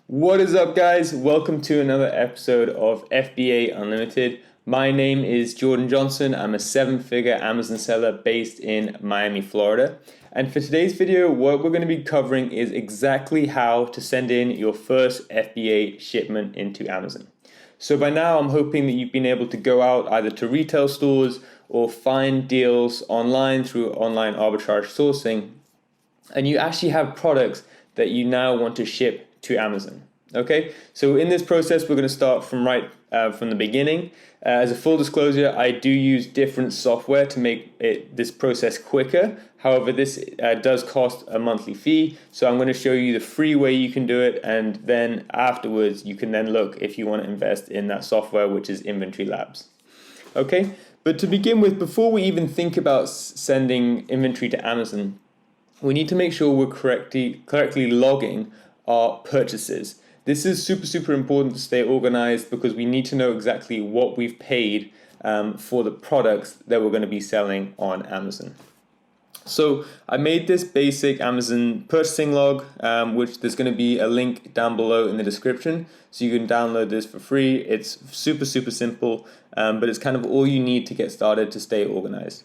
What is up, guys? Welcome to another episode of FBA Unlimited. My name is Jordan Johnson. I'm a seven-figure Amazon seller based in Miami, Florida. And for today's video, what we're going to be covering is exactly how to send in your first FBA shipment into Amazon. So by now, I'm hoping that you've been able to go out either to retail stores or find deals online through online arbitrage sourcing, and you actually have products that you now want to ship to Amazon. Okay, so in this process, we're going to start from from the beginning. As a full disclosure, I do use different software to make this process quicker. However, this does cost a monthly fee. So I'm going to show you the free way you can do it. And then afterwards, you can then look if you want to invest in that software, which is Inventory Labs. Okay, but to begin with, before we even think about sending inventory to Amazon, we need to make sure we're correctly logging our purchases. This is super important to stay organized because we need to know exactly what we've paid for the products that we're going to be selling on Amazon. So I made this basic Amazon purchasing log, which there's going to be a link down below in the description. So you can download this for free. It's super simple, but it's kind of all you need to get started to stay organized.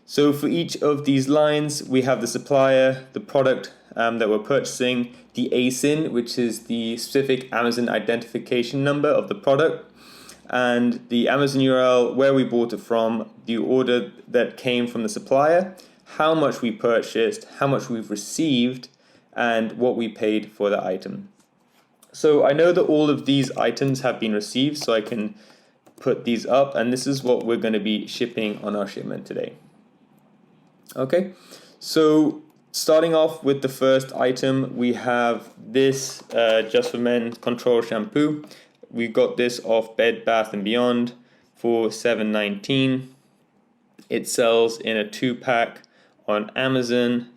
So for each of these lines, we have the supplier, the product that we're purchasing, the ASIN, which is the specific Amazon identification number of the product, and the Amazon URL, where we bought it from, the order that came from the supplier, how much we purchased, how much we've received, and what we paid for the item. So I know that all of these items have been received, so I can put these up, and this is what we're going to be shipping on our shipment today. Okay, so starting off with the first item, we have this Just for Men Control Shampoo. We got this off Bed Bath & Beyond for $7.19. It sells in a 2-pack on Amazon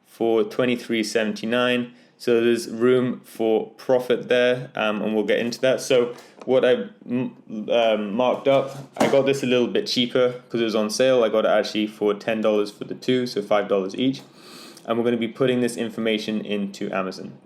for $23.79. So there's room for profit there, and we'll get into that. So what I marked up, I got this a little bit cheaper because it was on sale. I got it actually for $10 for the two, so $5 each. And we're going to be putting this information into Amazon.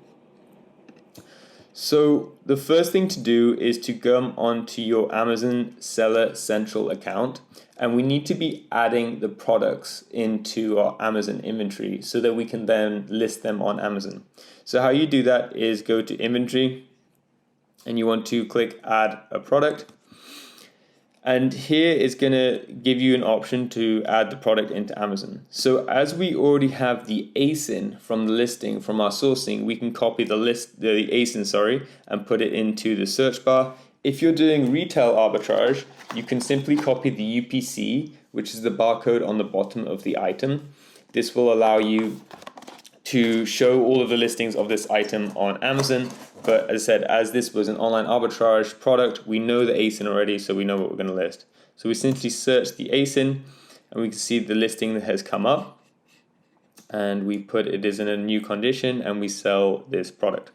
So the first thing to do is to go onto your Amazon Seller Central account, and we need to be adding the products into our Amazon inventory so that we can then list them on Amazon. So how you do that is go to inventory, and you want to click add a product. And here is going to give you an option to add the product into Amazon. So as we already have the ASIN from the listing from our sourcing, we can copy the ASIN, and put it into the search bar. If you're doing retail arbitrage, you can simply copy the UPC, which is the barcode on the bottom of the item. This will allow you to show all of the listings of this item on Amazon. But as I said, as this was an online arbitrage product, we know the ASIN already, so we know what we're going to list. So we simply search the ASIN, and we can see the listing that has come up. And we put it is in a new condition, and we sell this product.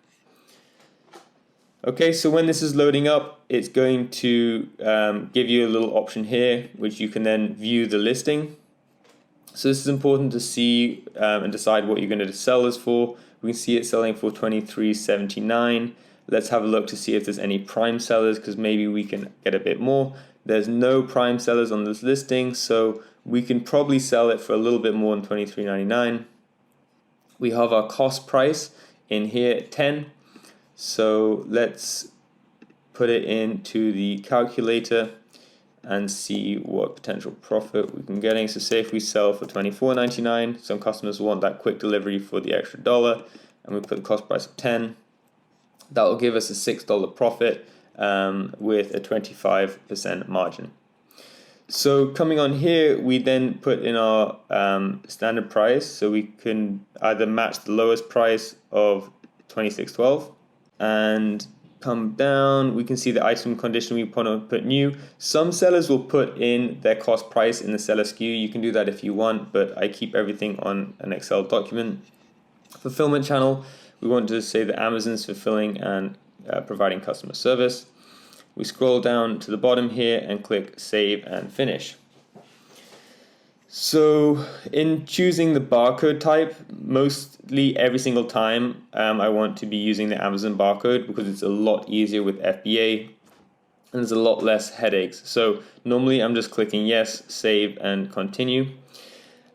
Okay, so when this is loading up, it's going to give you a little option here, which you can then view the listing. So this is important to see and decide what you're going to sell this for. We can see it selling for $23.79. Let's have a look to see if there's any prime sellers, because maybe we can get a bit more. There's no prime sellers on this listing, so we can probably sell it for a little bit more than $23.99. We have our cost price in here at 10. So let's put it into the calculator and see what potential profit we can get. So say if we sell for $24.99, some customers want that quick delivery for the extra $1, and we put the cost price of 10. That will give us a $6 profit with a 25% margin. So coming on here, we then put in our standard price, so we can either match the lowest price of $26.12 and come down. We can see the item condition we want to put new. Some sellers will put in their cost price in the seller SKU. You can do that if you want, but I keep everything on an Excel document. Fulfillment channel, we want to say that Amazon's fulfilling and providing customer service. We scroll down to the bottom here and click save and finish. So in choosing the barcode type, mostly every single time I want to be using the Amazon barcode because it's a lot easier with FBA and there's a lot less headaches. So normally I'm just clicking yes, save, and continue.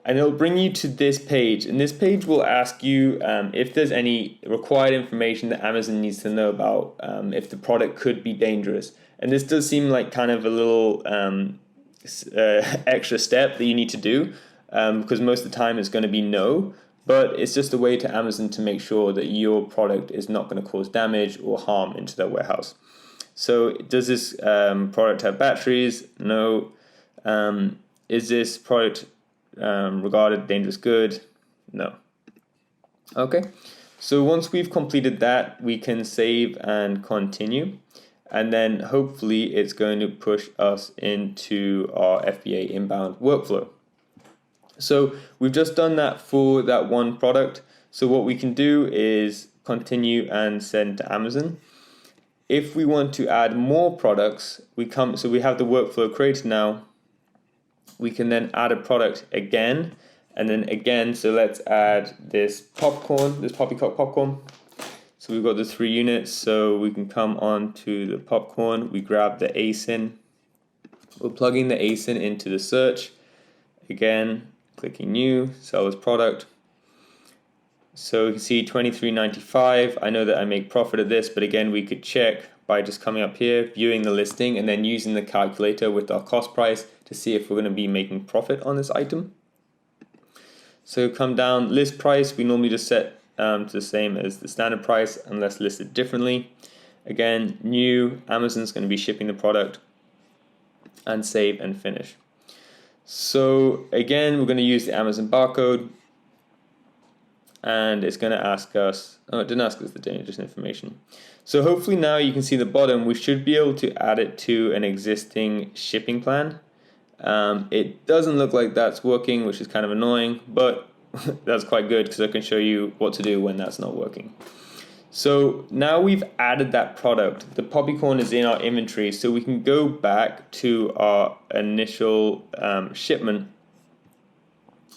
And it'll bring you to this page. And this page will ask you if there's any required information that Amazon needs to know about, if the product could be dangerous. And this does seem like kind of a little extra step that you need to do, because most of the time it's going to be no. But it's just a way to Amazon to make sure that your product is not going to cause damage or harm into their warehouse. So does this product have batteries? No. Is this product regarded dangerous good? No. Okay, so once we've completed that, we can save and continue, and then hopefully it's going to push us into our FBA inbound workflow. So we've just done that for that one product. So what we can do is continue and send to Amazon. If we want to add more products, we have the workflow created now. We can then add a product again, and then again, so let's add this popcorn, this poppycock popcorn. So we've got the 3 units, so we can come on to the popcorn, we grab the ASIN, we're plugging the ASIN into the search, again, clicking new, sell as product. So you can see $23.95, I know that I make profit at this, but again, we could check by just coming up here, viewing the listing, and then using the calculator with our cost price to see if we're going to be making profit on this item. So come down, list price, we normally just set to the same as the standard price unless listed differently. Again, new, Amazon's going to be shipping the product, and save and finish. So again, we're going to use the Amazon barcode, and it's going to ask us, oh, it didn't ask us the dangerous information. So hopefully now you can see the bottom, we should be able to add it to an existing shipping plan. It doesn't look like that's working, which is kind of annoying, but that's quite good because I can show you what to do when that's not working. So now we've added that product. The poppycorn is in our inventory, so we can go back to our initial shipment,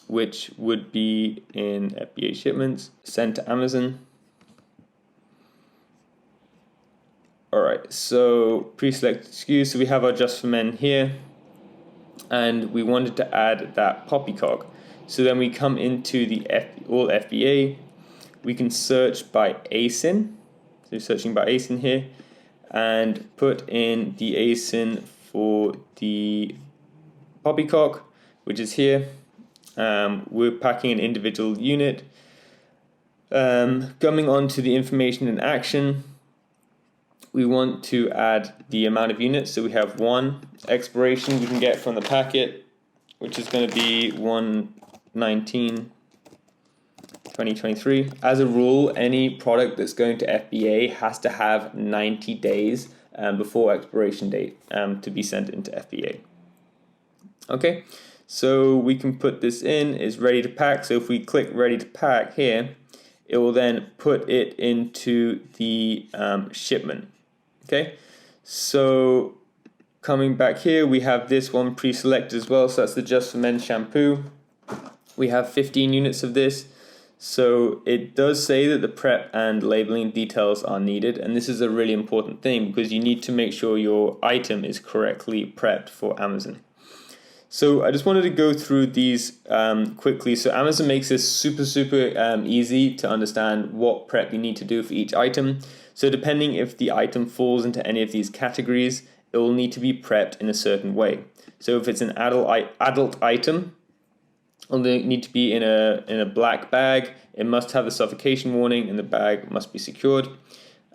which would be in FBA shipments, sent to Amazon. All right, so pre-select SKUs, so we have our just for men here, and we wanted to add that poppycock. So then we come into the all FBA, we can search by ASIN, so searching by ASIN here, and put in the ASIN for the poppycock, which is here. We're packing an individual unit. Coming on to the information and action, we want to add the amount of units, so we have 1. Expiration we can get from the packet, which is going to be 1/19/2023. As a rule, any product that's going to FBA has to have 90 days before expiration date to be sent into FBA. Okay, so we can put this in, is ready to pack. So if we click ready to pack here, it will then put it into the shipment. Okay, so coming back here, we have this one pre-selected as well, so that's the Just for Men shampoo. We have 15 units of this, so it does say that the prep and labeling details are needed, and this is a really important thing because you need to make sure your item is correctly prepped for Amazon. So I just wanted to go through these quickly. So Amazon makes this super easy to understand what prep you need to do for each item. So depending if the item falls into any of these categories, it will need to be prepped in a certain way. So if it's an adult item, it will need to be in a black bag. It must have a suffocation warning, and the bag must be secured.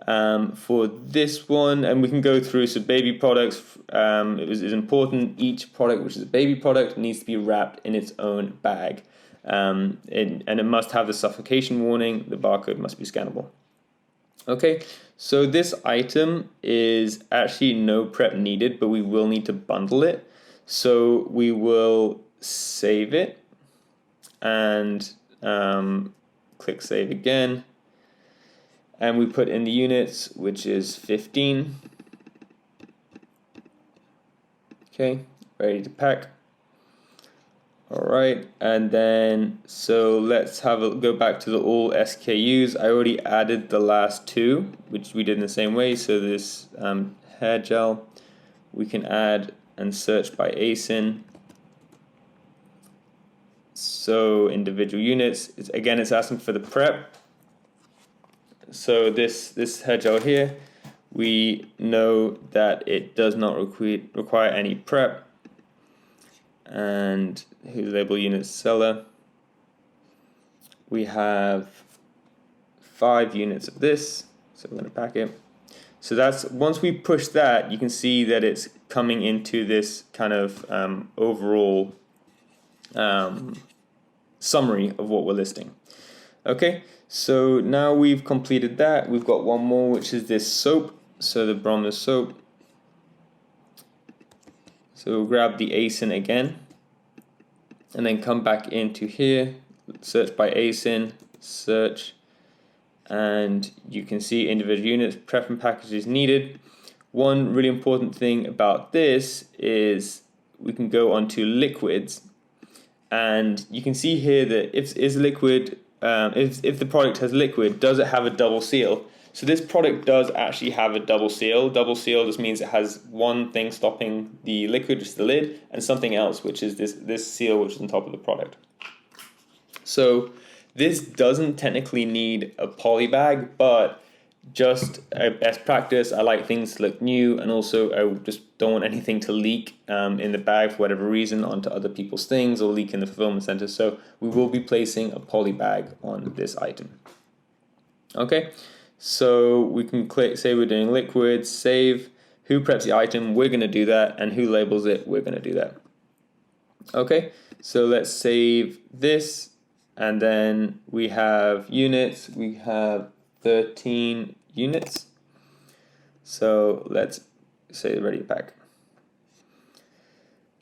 For this one, and we can go through, so baby products is important. Each product which is a baby product needs to be wrapped in its own bag, and it must have the suffocation warning. The barcode must be scannable. Okay, so this item is actually no prep needed, but we will need to bundle it. So we will save it and click save again. And we put in the units, which is 15. Okay, ready to pack. All right, and then so let's go back to the all SKUs. I already added the last two, which we did in the same way. So this hair gel, we can add and search by ASIN. So individual units, it's asking for the prep. So this hair gel here, we know that it does not require any prep. And who's label unit seller, we have 5 units of this, so we're going to pack it. So that's, once we push that, you can see that it's coming into this kind of overall summary of what we're listing. Okay, so now we've completed that. We've got one more, which is this soap, so the bronzer soap. So we'll grab the ASIN again, and then come back into here, search by ASIN, search, and you can see individual units, prep and packages needed. One really important thing about this is we can go onto liquids, and you can see here that if the product has liquid, does it have a double seal? So this product does actually have a double seal. Double seal just means it has one thing stopping the liquid, which is the lid, and something else, which is this seal, which is on top of the product. So this doesn't technically need a poly bag, but just a best practice, I like things to look new, and also I just don't want anything to leak in the bag for whatever reason onto other people's things or leak in the fulfillment center. So we will be placing a poly bag on this item. Okay. So we can click, say we're doing liquids, save, who preps the item, we're going to do that, and who labels it, we're going to do that. Okay, so let's save this, and then we have units, we have 13 units. So let's say ready to pack.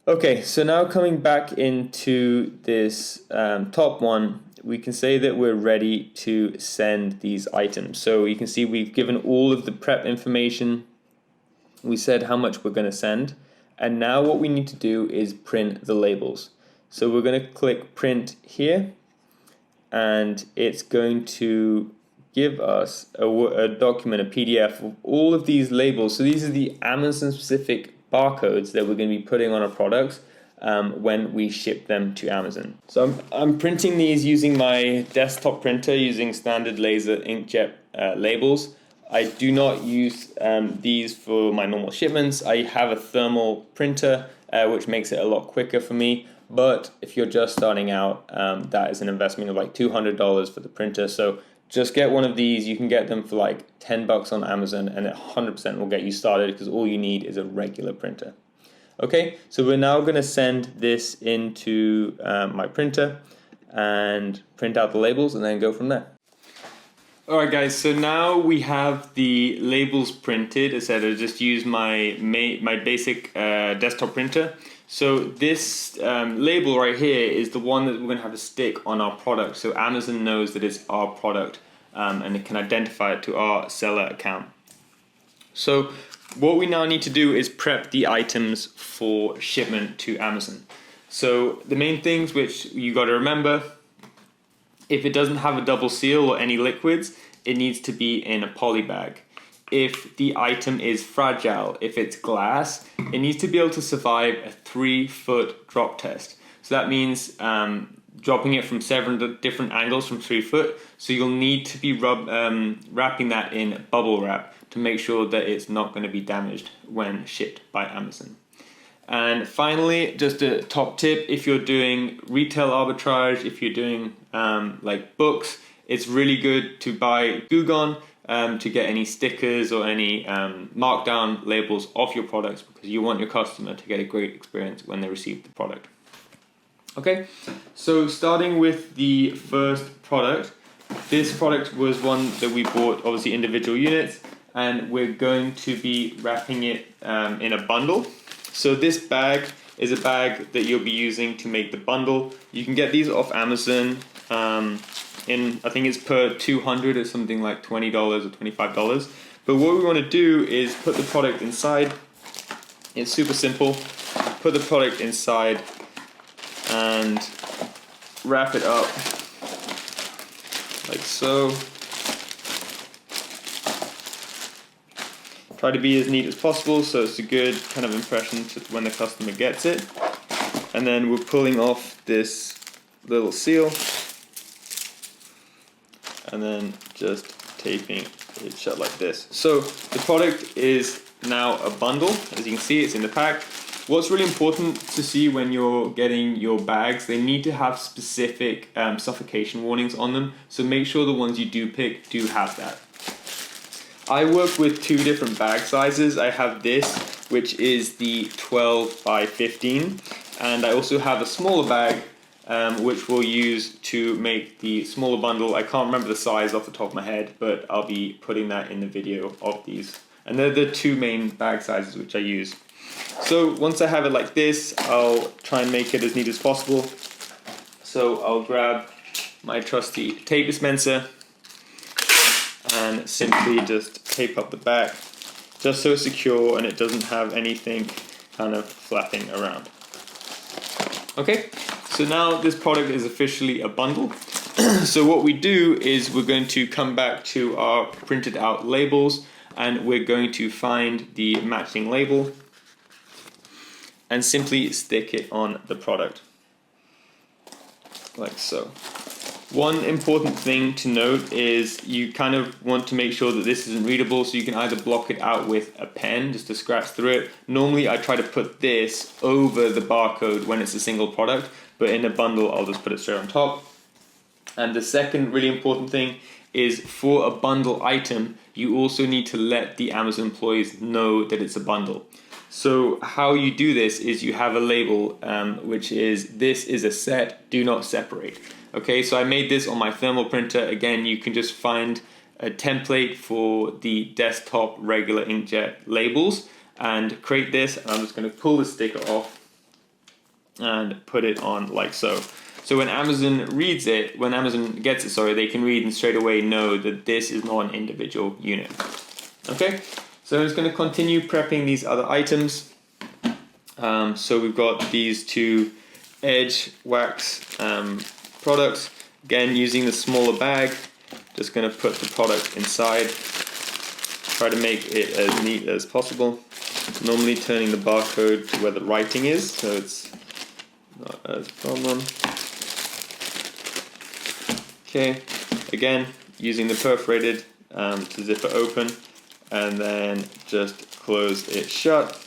Okay, so now coming back into this top one, we can say that we're ready to send these items. So you can see we've given all of the prep information. We said how much we're going to send. And now what we need to do is print the labels. So we're going to click print here, and it's going to give us a document, a PDF of all of these labels. So these are the Amazon specific barcodes that we're going to be putting on our products when we ship them to Amazon. So I'm printing these using my desktop printer using standard laser inkjet labels. I do not use these for my normal shipments. I have a thermal printer which makes it a lot quicker for me. But if you're just starting out, that is an investment of like $200 for the printer. So just get one of these. You can get them for like $10 on Amazon, and it 100% will get you started because all you need is a regular printer. Okay, so we're now going to send this into my printer and print out the labels and then go from there. Alright guys, so now we have the labels printed. As I said, I just used my basic desktop printer. So this label right here is the one that we're going to have to stick on our product, so Amazon knows that it's our product and it can identify it to our seller account. So what we now need to do is prep the items for shipment to Amazon. So the main things which you got to remember, if it doesn't have a double seal or any liquids, it needs to be in a poly bag. If the item is fragile, if it's glass, it needs to be able to survive a 3-foot drop test. So that means dropping it from 7 different angles from 3 foot. So you'll need to be wrapping that in bubble wrap to make sure that it's not going to be damaged when shipped by Amazon. And finally, just a top tip, if you're doing retail arbitrage, if you're doing like books, it's really good to buy Gugon to get any stickers or any markdown labels off your products, because you want your customer to get a great experience when they receive the product. Okay, so starting with the first product, this product was one that we bought, obviously individual units, and we're going to be wrapping it in a bundle. So this bag is a bag that you'll be using to make the bundle. You can get these off Amazon I think it's per 200 or something like $20 or $25. But what we want to do is put the product inside. It's super simple. Put the product inside and wrap it up like so. Try to be as neat as possible so it's a good kind of impression to when the customer gets it. And then we're pulling off this little seal and then just taping it shut like this. So the product is now a bundle. As you can see, it's in the pack. What's really important to see when you're getting your bags, they need to have specific suffocation warnings on them. So make sure the ones you do pick do have that. I work with two different bag sizes. I have this, which is the 12 by 15, and I also have a smaller bag, which we'll use to make the smaller bundle. I can't remember the size off the top of my head, but I'll be putting that in the video of these. And they're the two main bag sizes which I use. So once I have it like this, I'll try and make it as neat as possible. So I'll grab my trusty tape dispenser and simply just tape up the back just so it's secure and it doesn't have anything kind of flapping around. Okay, so now this product is officially a bundle. So what we do is we're going to come back to our printed out labels and we're going to find the matching label and simply stick it on the product like so. One important thing to note is you kind of want to make sure that this isn't readable, so you can either block it out with a pen just to scratch through it. Normally I try to put this over the barcode when it's a single product, but in a bundle I'll just put it straight on top. And the second really important thing is for a bundle item, you also need to let the Amazon employees know that it's a bundle. So how you do this is you have a label which is, this is a set, do not separate. Okay, so I made this on my thermal printer. Again, you can just find a template for the desktop regular inkjet labels and create this. I'm just going to pull the sticker off and put it on like so. So when Amazon reads it, when Amazon gets it, sorry, they can read and straight away know that this is not an individual unit. Okay, so I'm just going to continue prepping these other items. So we've got these two edge wax products. Again, using the smaller bag, just going to put the product inside. Try to make it as neat as possible. Normally turning the barcode to where the writing is, so it's not as a problem. Okay, again, using the perforated to zip it open and then just close it shut.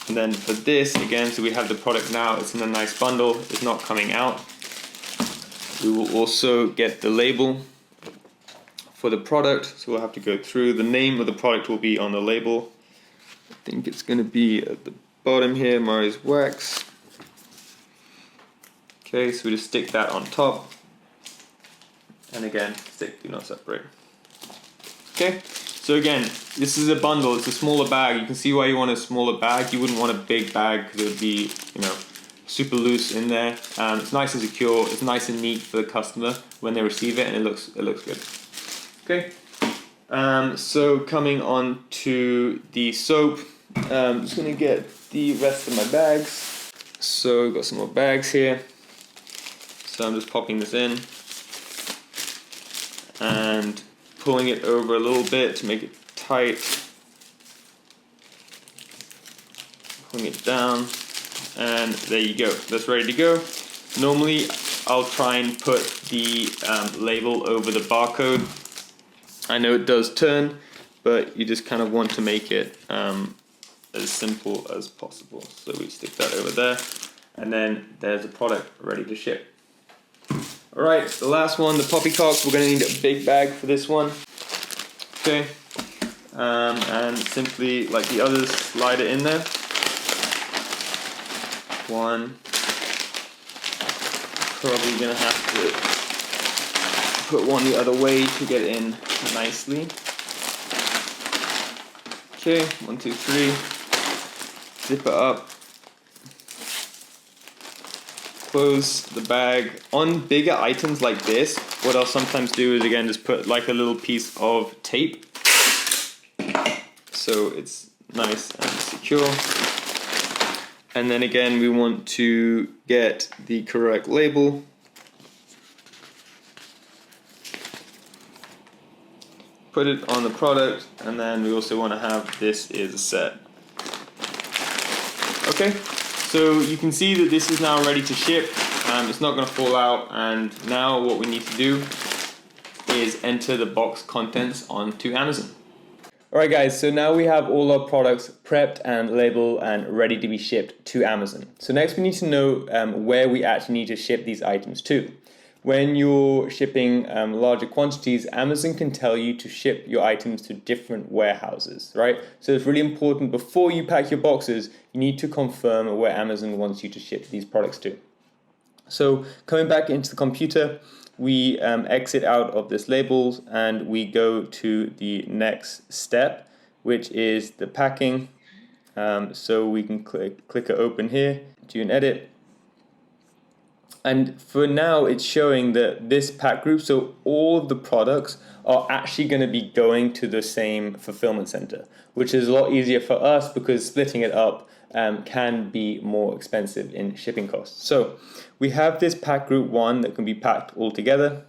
And then for this, again, so we have the product now, it's in a nice bundle, it's not coming out. We will also get the label for the product, so we'll have to go through. The name of the product will be on the label. I think it's going to be at the bottom here, Mari's Wax. Okay, so we just stick that on top. And again, stick do not separate. Okay, so again, this is a bundle, it's a smaller bag. You can see why you want a smaller bag. You wouldn't want a big bag because it would be, you know, super loose in there. It's nice and secure, it's nice and neat for the customer when they receive it, and it looks good. Okay, so coming on to the soap, I'm just gonna get the rest of my bags. So we've got some more bags here. So I'm just popping this in and pulling it over a little bit to make it tight. Pulling it down, and there you go, that's ready to go. Normally I'll try and put the label over the barcode. I know it does turn, but you just kind of want to make it as simple as possible. So we stick that over there, and then there's a product ready to ship. Alright, the last one, the poppycock. We're going to need a big bag for this one. Okay, and simply, like the others, slide it in there. One. Probably going to have to put one the other way to get in nicely. Okay, 1, 2, 3. Zip it up. Close the bag. On bigger items like this, what I'll sometimes do is again just put like a little piece of tape so it's nice and secure. And then again, we want to get the correct label. Put it on the product, and then we also want to have this is a set. Okay, so you can see that this is now ready to ship. It's not going to fall out, and now what we need to do is enter the box contents onto Amazon. Alright guys, so now we have all our products prepped and labeled and ready to be shipped to Amazon. So next we need to know where we actually need to ship these items to. When you're shipping larger quantities, Amazon can tell you to ship your items to different warehouses, right? So it's really important before you pack your boxes, you need to confirm where Amazon wants you to ship these products to. So coming back into the computer, we exit out of this labels and we go to the next step, which is the packing. So we can click it open here, do an edit. And for now, it's showing that this pack group, so all of the products are actually going to be going to the same fulfillment center, which is a lot easier for us because splitting it up can be more expensive in shipping costs. So we have this pack group 1 that can be packed all together.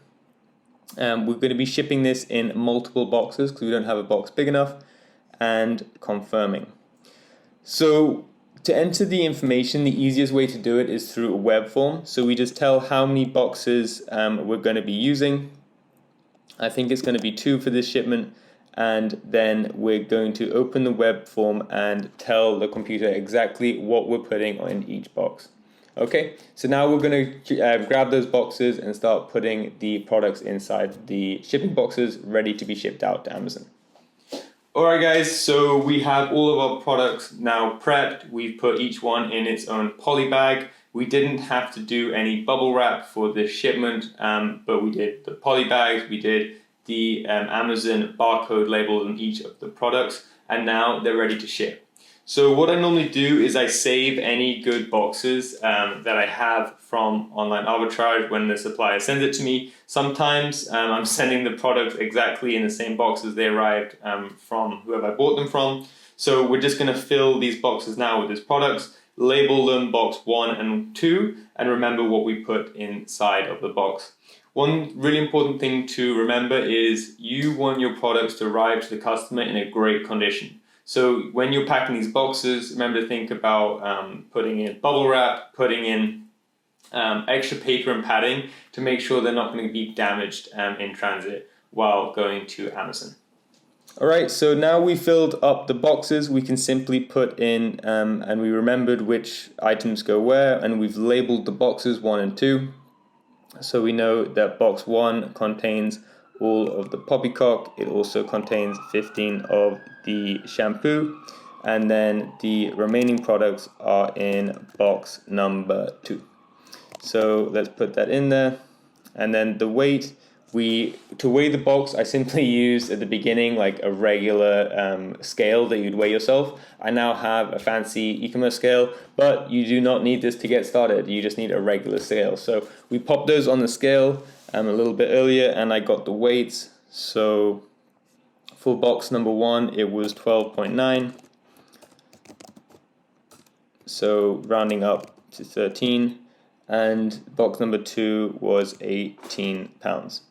We're going to be shipping this in multiple boxes because we don't have a box big enough, and confirming. So to enter the information, the easiest way to do it is through a web form. So we just tell how many boxes we're going to be using. I think it's going to be 2 for this shipment. And then we're going to open the web form and tell the computer exactly what we're putting in each box. Okay, so now we're going to grab those boxes and start putting the products inside the shipping boxes ready to be shipped out to Amazon. Alright guys, so we have all of our products now prepped. We've put each one in its own poly bag. We didn't have to do any bubble wrap for this shipment, but we did the poly bags, we did the Amazon barcode label on each of the products, and now they're ready to ship. So what I normally do is I save any good boxes that I have from online arbitrage when the supplier sends it to me. Sometimes I'm sending the product exactly in the same box as they arrived from whoever I bought them from. So we're just going to fill these boxes now with these products, label them box 1 and 2, and remember what we put inside of the box. One really important thing to remember is you want your products to arrive to the customer in a great condition. So when you're packing these boxes, remember to think about putting in bubble wrap, putting in extra paper and padding to make sure they're not going to be damaged in transit while going to Amazon. Alright, so now we filled up the boxes, we can simply put in, and we remembered which items go where, and we've labeled the boxes 1 and 2. So we know that box 1 contains all of the poppycock. It also contains 15 of the shampoo, and then the remaining products are in box number 2. So let's put that in there. And then the weight, to weigh the box, I simply use at the beginning like a regular scale that you'd weigh yourself. I now have a fancy e-commerce scale, but you do not need this to get started. You just need a regular scale. So we popped those on the scale a little bit earlier, and I got the weights. So for box number 1, it was 12.9. So rounding up to 13. And box number 2 was 18 pounds.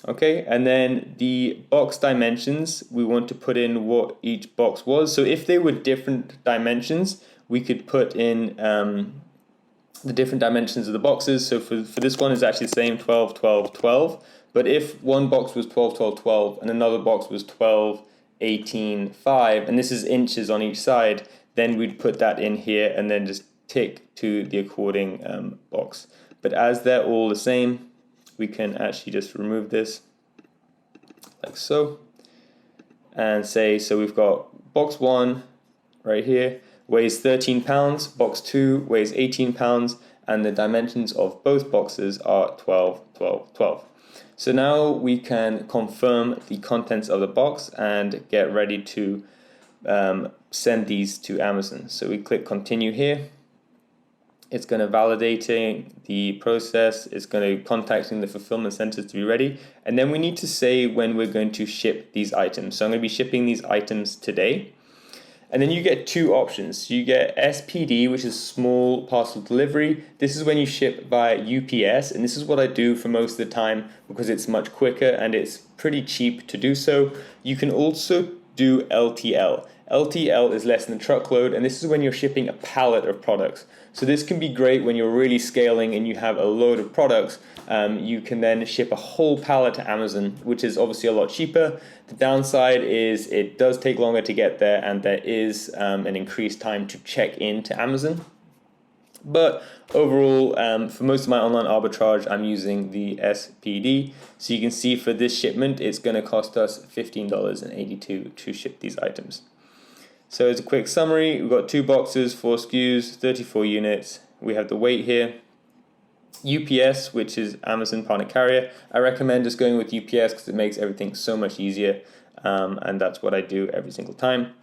Okay, and then the box dimensions, we want to put in what each box was. So if they were different dimensions, we could put in the different dimensions of the boxes. So for this one, it's actually the same, 12, 12, 12. But if one box was 12, 12, 12, and another box was 12, 18, 5, and this is inches on each side, then we'd put that in here and then just tick to the according box. But as they're all the same, we can actually just remove this like so and say, so we've got box 1 right here weighs 13 pounds, box 2 weighs 18 pounds, and the dimensions of both boxes are 12, 12, 12. So now we can confirm the contents of the box and get ready to send these to Amazon. So we click continue here. It's going to validating the process. It's going to contacting the fulfillment centers to be ready. And then we need to say when we're going to ship these items. So I'm going to be shipping these items today. And then you get two options. You get SPD, which is small parcel delivery. This is when you ship via UPS, and this is what I do for most of the time because it's much quicker and it's pretty cheap to do so. You can also do LTL. LTL is less than a truckload, and this is when you're shipping a pallet of products. So this can be great when you're really scaling and you have a load of products. You can then ship a whole pallet to Amazon, which is obviously a lot cheaper. The downside is it does take longer to get there, and there is an increased time to check into Amazon. But overall, for most of my online arbitrage, I'm using the SPD. So you can see for this shipment, it's going to cost us $15.82 to ship these items. So as a quick summary, we've got 2 boxes, 4 SKUs, 34 units. We have the weight here. UPS, which is Amazon Partner Carrier. I recommend just going with UPS because it makes everything so much easier. And that's what I do every single time.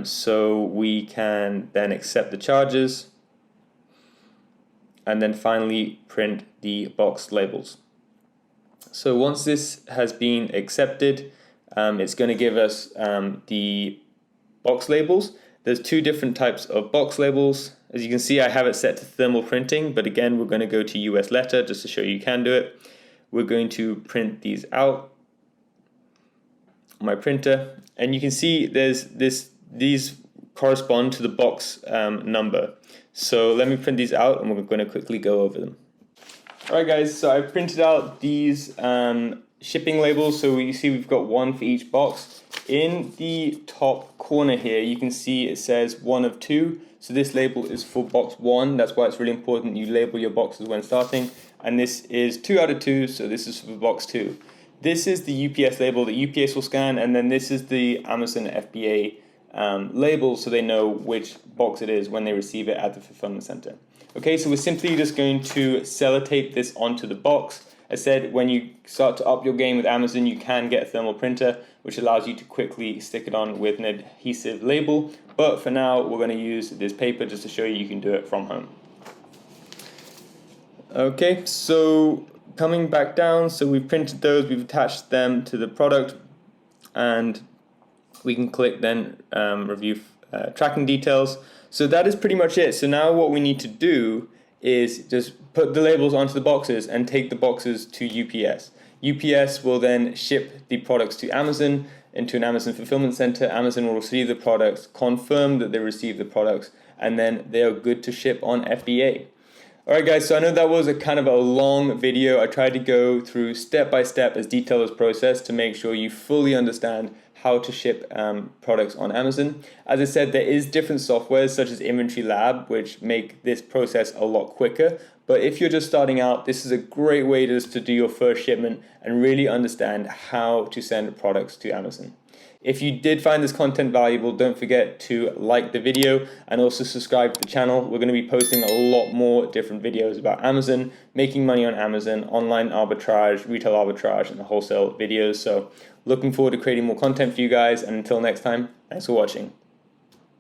So we can then accept the charges. And then finally print the box labels. So once this has been accepted, it's going to give us the box labels. There's 2 different types of box labels. As you can see, I have it set to thermal printing, but again, we're going to go to US letter just to show you can do it. We're going to print these out on my printer, and you can see these correspond to the box number. So let me print these out, and we're going to quickly go over them. All right, guys, so I printed out these shipping labels. So you see we've got 1 for each box. In the top corner here, you can see it says 1 of 2. So this label is for box 1. That's why it's really important you label your boxes when starting. And this is 2 out of 2, so this is for box 2. This is the UPS label that UPS will scan, and then this is the Amazon FBA label, so they know which box it is when they receive it at the fulfillment center. Okay, so we're simply just going to sellotape this onto the box. As said, when you start to up your game with Amazon, you can get a thermal printer, which allows you to quickly stick it on with an adhesive label. But for now, we're going to use this paper just to show you can do it from home. Okay, so coming back down, so we've printed those, we've attached them to the product, and we can click then review tracking details. So that is pretty much it. So now what we need to do is just put the labels onto the boxes and take the boxes to UPS. UPS will then ship the products to Amazon into an Amazon fulfillment center. Amazon will receive the products, confirm that they received the products, and then they are good to ship on FBA. Alright guys, so I know that was a kind of a long video. I tried to go through step by step as detailed as process to make sure you fully understand how to ship products on Amazon. As I said, there is different softwares such as Inventory Lab, which make this process a lot quicker. But if you're just starting out, this is a great way just to do your first shipment and really understand how to send products to Amazon. If you did find this content valuable, don't forget to like the video and also subscribe to the channel. We're going to be posting a lot more different videos about Amazon, making money on Amazon, online arbitrage, retail arbitrage, and wholesale videos. So looking forward to creating more content for you guys. And until next time, thanks for watching.